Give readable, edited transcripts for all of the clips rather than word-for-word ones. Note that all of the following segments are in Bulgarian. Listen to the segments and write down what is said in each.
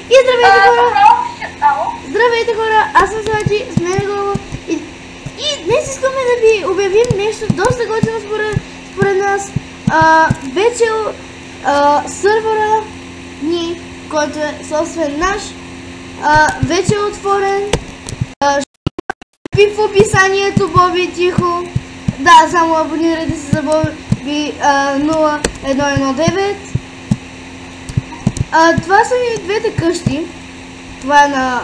И здравейте хора! Здравейте хора, аз съм Слати, с мен е Гово и днес искаме да ви обявим нещо доста готино според нас. Вече сървъра ни, който е собствен наш, вече е отворен. Ще в описанието Боби тихо. Да, само абонирайте се за Боби 0119. Това са ми двете къщи. Това е на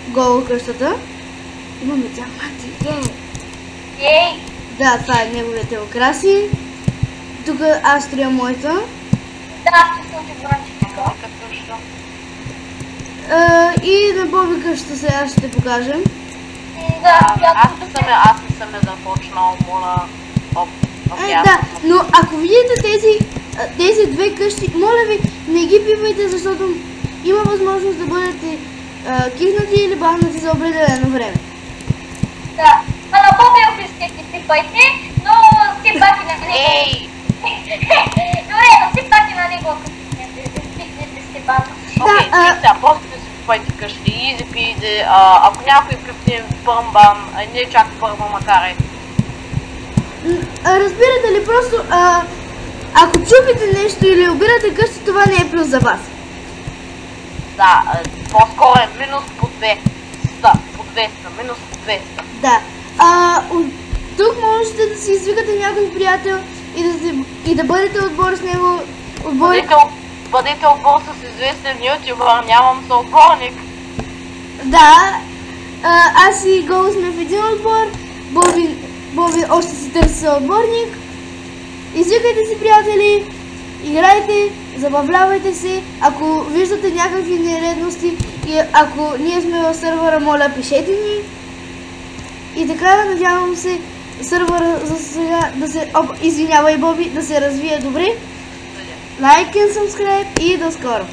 Гово къщата. Имаме диаманти, Ей! Да, това е неговите украси. Тук аз строя моята. Да, ще се отбранчите моята къща. И на Боби къщата сега ще покажем. Да, аз не съм започнал моля. Да, но ако видите тези две къщи, моля ви, не ги пипайте, защото има възможност да бъдете кихнати или баннати за определено време. Да, на Боби ако искате пипайте, но все пак и на него. Ей! Добре, но все пак и на него ако пикнете сте банно. Окей, сега, после да си пипайте къщи, изи пизи, ако някой пипне бърмбам, не чак първо макар и. Разбирате ли, просто ако чупите нещо или обирате къща, това не е плюс за вас. Да, по-скоро е минус по 200, минус по 200. Да. Тук можете да си извикате някой приятел и да бъдете отбор с него. Бъдете отбор с известен ютубър, нямам съотборник. Да, аз и Гово сме в един отбор, Боби още си търси съотборник. Извикайте си приятели, играйте, забавлявайте се. Ако виждате някакви нередности и ако ние сме в сървъра, моля пишете ни. И така, надявам се сървъра за сега да се... Извинявай Боби, да се развие добре. Лайк и subscribe и до скоро!